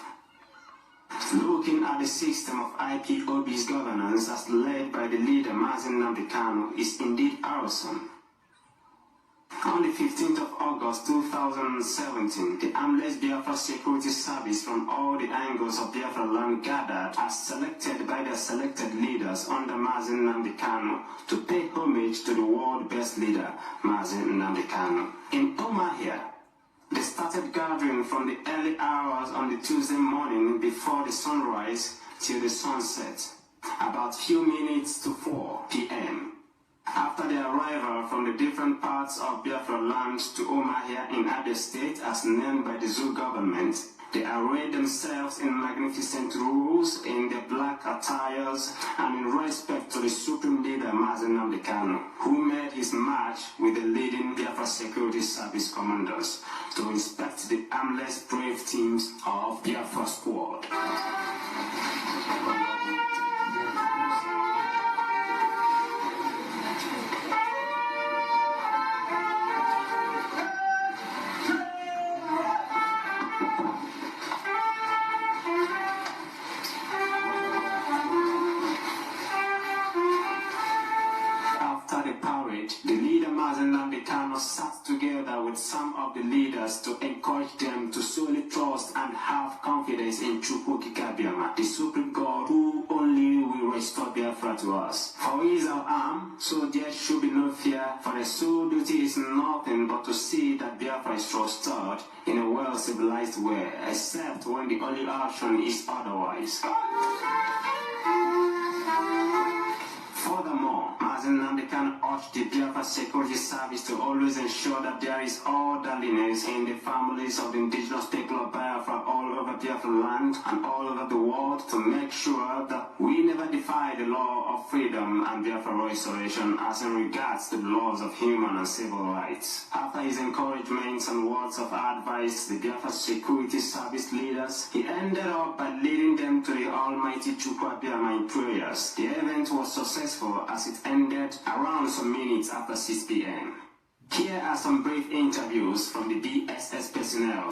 F: Looking at the system of IPOB's governance as led by the leader Mazen Nnamdi Kanu is indeed awesome. On the 15th of August 2017, the Armless Biafra Security Service from all the angles of Biafra land gathered as selected by their selected leaders under Mazen Nnamdi Kanu to pay homage to the world best leader, Mazen Nnamdi Kanu. In Omahia, they started gathering from the early hours on the Tuesday morning before the sunrise till the sunset, about few minutes to 4 p.m. After their arrival from the different parts of Biafra land to Omahia in Abia State as named by the Zoo government, they arrayed themselves in magnificent robes, in their black attires, and in respect to the supreme leader Mazen Nnamdi Kanu, who made his march with the leading Biafra Security Service commanders to inspect the armless brave teams of Biafra Squad. parade, the leader Mazen Nambikano sat together with some of the leaders to encourage them to solely trust and have confidence in Chukwuki Kabiama, the Supreme God who only will restore Biafra to us. For he is our arm, so there should be no fear, for the sole duty is nothing but to see that Biafra is restored in a well-civilized way, except when the only option is otherwise. Furthermore, Mazen Namdekan urged the Biafra Security Service to always ensure that there is orderliness in the families of the indigenous people of Biafra all over Biafra land and all over the world, to make sure that we never defy the law of freedom and Biafra restoration as in regards to the laws of human and civil rights. After his encouragements and words of advice to the Biafra Security Service leaders, he ended up by leading them to the Almighty Chukwu Abiyama in prayers. The event was successful as it ended around some minutes after 6 p.m. Here are some brief interviews from the DSS personnel.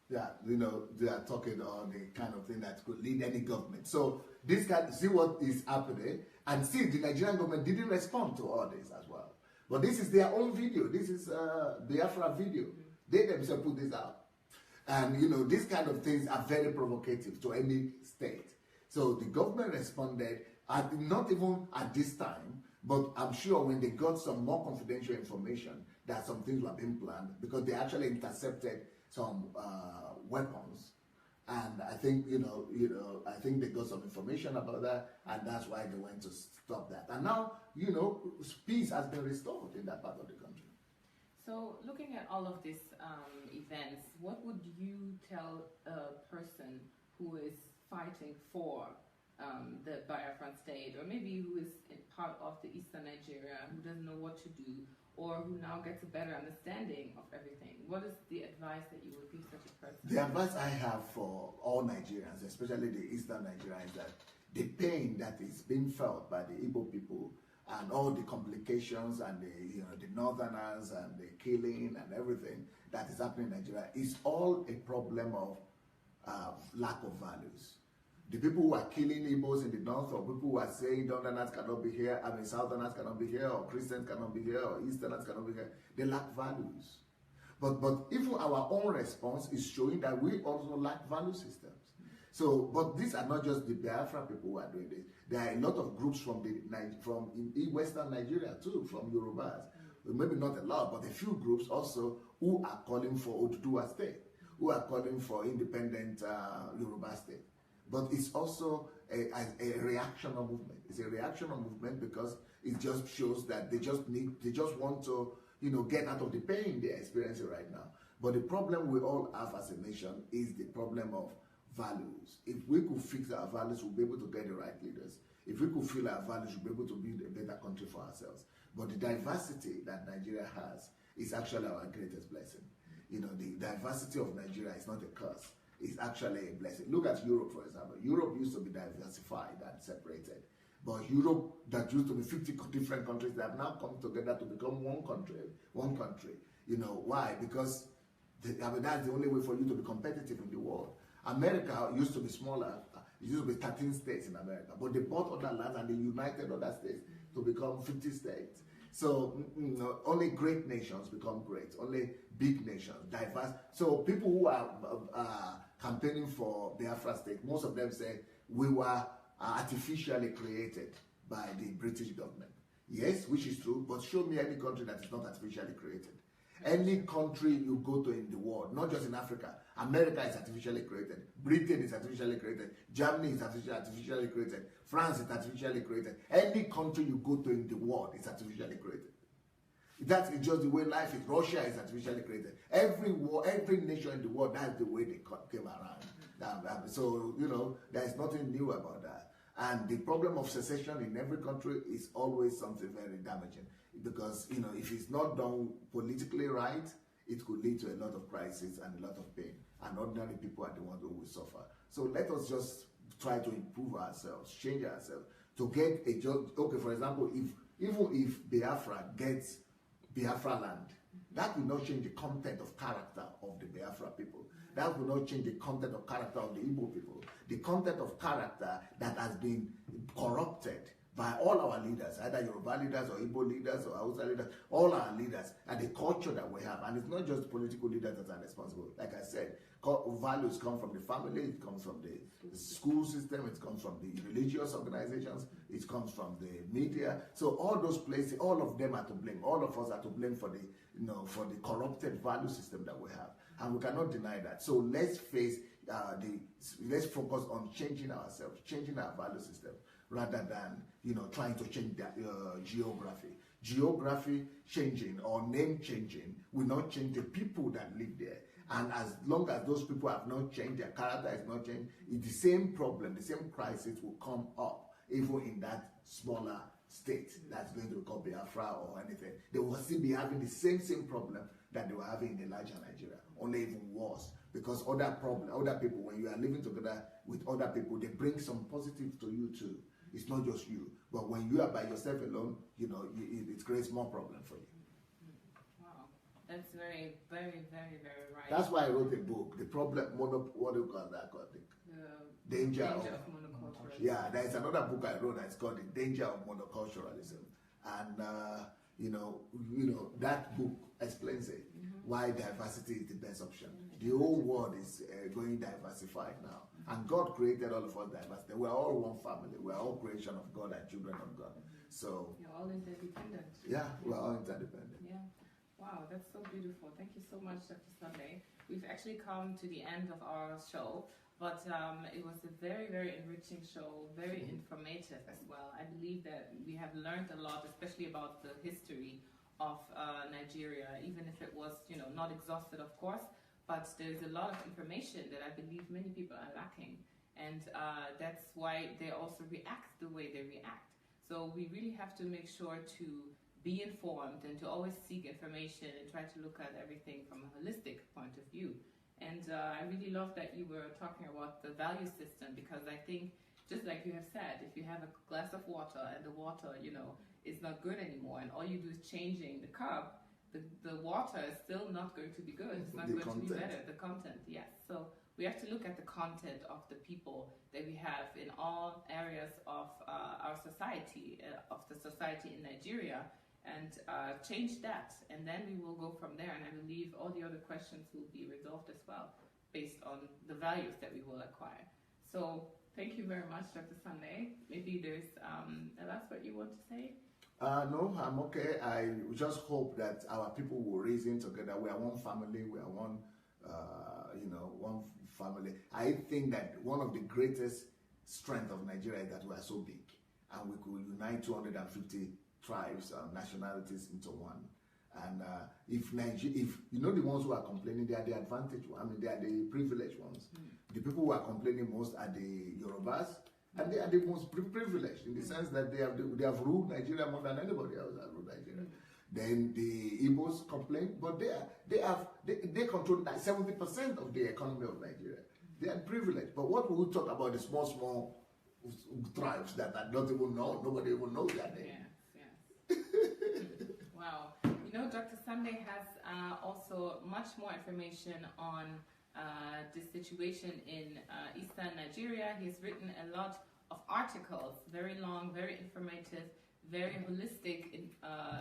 B: Yeah, you know, they are talking on the kind of thing that could lead any government. So this guy, see what is happening, and see the Nigerian government didn't respond to all this as well. But this is their own video. This is Biafra video. They themselves put this out. And, you know, these kind of things are very provocative to any state. So the government responded, not even at this time, but I'm sure when they got some more confidential information that some things were being planned, because they actually intercepted some weapons, and I think I think they got some information about that, and that's why they went to stop that. And now, you know, peace has been restored in that part of the country.
A: So, looking at all of these events, what would you tell a person who is fighting for the Biafran state, or maybe who is in part of the eastern Nigeria, who doesn't know what to do, or who now gets a better understanding of everything? What is the advice that you would give such a person?
B: The advice I have for all Nigerians, especially the eastern Nigeria, is that the pain that is being felt by the Igbo people and all the complications and the northerners and the killing and everything that is happening in Nigeria is all a problem of lack of values. The people who are killing Igbos in the north, or people who are saying northerners cannot be here, southerners cannot be here, or Christians cannot be here, or easterners cannot be here, they lack values. But even our own response is showing that we also lack value systems. So, but these are not just the Biafra people who are doing this. There are a lot of groups from Western Nigeria too, from Yorubas. Maybe not a lot, but a few groups also who are calling for Oduduwa state, who are calling for independent Yoruba state. But it's also a reactional movement. It's a reactional movement because it just shows that they just want to, get out of the pain they're experiencing right now. But the problem we all have as a nation is the problem of values. If we could fix our values, we'll be able to get the right leaders. If we could feel our values, we'll be able to build a better country for ourselves. But the diversity that Nigeria has is actually our greatest blessing. The diversity of Nigeria is not a curse. Is actually a blessing. Look at Europe, for example. Europe used to be diversified and separated. But Europe, that used to be 50 different countries, they have now come together to become one country. Why? Because that's the only way for you to be competitive in the world. America used to be smaller. It used to be 13 states in America. But they bought other lands and they united other states to become 50 states. So only great nations become great. Only big nations, diverse. So people who are campaigning for Biafra state, most of them say we were artificially created by the British government. Yes, which is true, but show me any country that is not artificially created. Any country you go to in the world, not just in Africa, America is artificially created, Britain is artificially created, Germany is artificially created, France is artificially created. Any country you go to in the world is artificially created. That's just the way life is. Russia is artificially created. Every nation in the world, that's the way they came around. So, there is nothing new about that. And the problem of secession in every country is always something very damaging. Because, if it's not done politically right, it could lead to a lot of crisis and a lot of pain. And ordinary people are the ones who will suffer. So let us just try to improve ourselves, change ourselves, to get a job. Okay, for example, even if Biafra gets Biafra land, that will not change the content of character of the Biafra people. That will not change the content of character of the Igbo people. The content of character that has been corrupted by all our leaders, either Yoruba leaders or Igbo leaders or Hausa leaders, all our leaders, and the culture that we have. And it's not just political leaders that are responsible. Like I said, values come from the family, it comes from the school system, it comes from the religious organizations, it comes from the media. So all those places, all of them are to blame. All of us are to blame for the, for the corrupted value system that we have. And we cannot deny that. So let's face let's focus on changing ourselves, changing our value system, rather than trying to change the geography. Geography changing or name changing will not change the people that live there. And as long as those people have not changed, their character has not changed, the same problem, the same crisis will come up, even in that smaller state that's going to be called Biafra or anything. They will still be having the same problem that they were having in Adelaja, Nigeria, only even worse. Because other people, when you are living together with other people, they bring some positive to you too. It's not just you. But when you are by yourself alone, it creates more problem for you.
A: Wow. That's very, very, very, very right.
B: That's why I wrote a book, The Problem, what do you call that? The Danger of
A: Monoculturalism.
B: Yeah, there's another book I wrote that's called The Danger of Monoculturalism. And, that book explains it, why diversity is the best option. The whole world is going diversified now. And God created all of us diversity. We're all one family. We're all creation of God and children of God. So
A: you're all interdependent.
B: Yeah, we're all interdependent.
A: Yeah. Wow, that's so beautiful. Thank you so much, Dr. Sandey. We've actually come to the end of our show, but it was a very, very enriching show, very informative as well. I believe that we have learned a lot, especially about the history of Nigeria, even if it was, not exhausted, of course, but there's a lot of information that I believe many people are lacking. And that's why they also react the way they react. So we really have to make sure to be informed and to always seek information and try to look at everything from a holistic point of view. And I really love that you were talking about the value system, because I think, just like you have said, if you have a glass of water and the water, is not good anymore, and all you do is changing the cup, the water is still not going to be good. It's not going to be better. The content, yes. So we have to look at the content of the people that we have in all areas of our society, of the society in Nigeria, and change that. And then we will go from there. And I believe all the other questions will be resolved as well, based on the values that we will acquire. So thank you very much, Dr. Sandey. Maybe there's a last word you want to say?
B: No, I'm okay. I just hope that our people will reason together. We are one family. We are one, one family. I think that one of the greatest strengths of Nigeria is that we are so big, and we could unite 250 tribes and nationalities into one. And if the ones who are complaining, they are the advantaged ones. I mean, they are the privileged ones. The people who are complaining most are the Yorubas. And they are the most privileged in the sense that they have ruled Nigeria more than anybody else has ruled Nigeria. Then the Igbos complain, but they control like 70% of the economy of Nigeria. They are privileged. But what will we talk about the small tribes that are not even known? Nobody even knows their name.
A: Yes. Wow. Dr. Sandey has also much more information on the situation in eastern Nigeria. He's written a lot of articles, very long, very informative, very holistic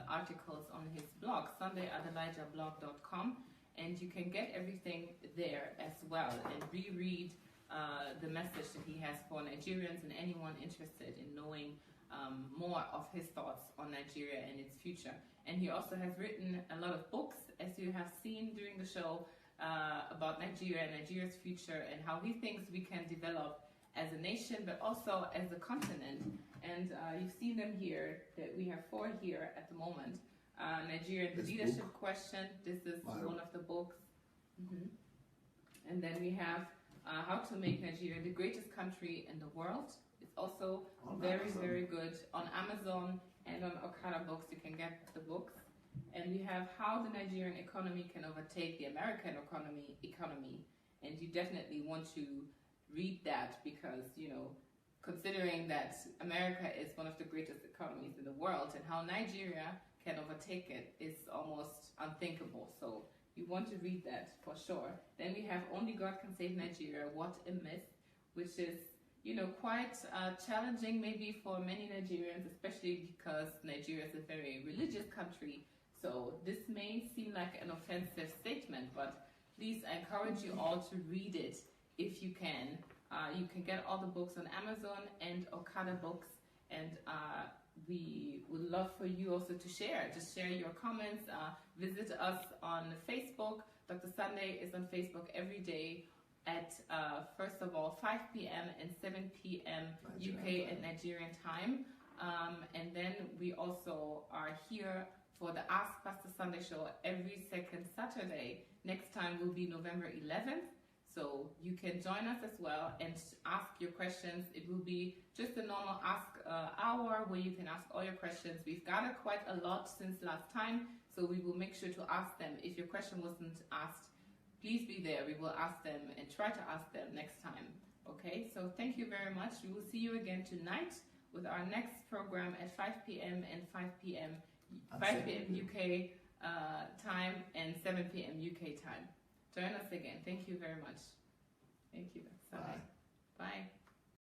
A: articles on his blog, SandeyAdelajabloG.com, and you can get everything there as well and reread the message that he has for Nigerians and anyone interested in knowing more of his thoughts on Nigeria and its future. And he also has written a lot of books, as you have seen during the show, about Nigeria and Nigeria's future and how he thinks we can develop as a nation, but also as a continent. And you've seen them here, that we have 4 here at the moment. Nigeria, the leadership question, this is one of the books. And then we have How to Make Nigeria the Greatest Country in the World. It's also very, very good on Amazon and on Okada Books. You can get the books. And we have How the Nigerian Economy Can Overtake the American Economy. And you definitely want to read that because, considering that America is one of the greatest economies in the world, and how Nigeria can overtake it is almost unthinkable. So you want to read that for sure. Then we have Only God Can Save Nigeria, What a Myth, which is quite challenging maybe for many Nigerians, especially because Nigeria is a very religious country. So this may seem like an offensive statement, but please, I encourage you all to read it if you can. You can get all the books on Amazon and Okada Books, and we would love for you also to share. Just share your comments. Visit us on Facebook. Dr. Sandey is on Facebook every day at, first of all, 5 p.m. and 7 p.m. UK and Nigerian time. And then we also are here for the Ask Pastor Sandey show every second Saturday. Next time will be November 11th. So you can join us as well and ask your questions. It will be just a normal ask hour where you can ask all your questions. We've gathered quite a lot since last time, so we will make sure to ask them. If your question wasn't asked, please be there. We will ask them and try to ask them next time. Okay, so thank you very much. We will see you again tonight with our next program at 5 p.m. and 5 p.m. UK time and 7 p.m. UK time. Join us again. Thank you very much. Thank you. Bye. Bye.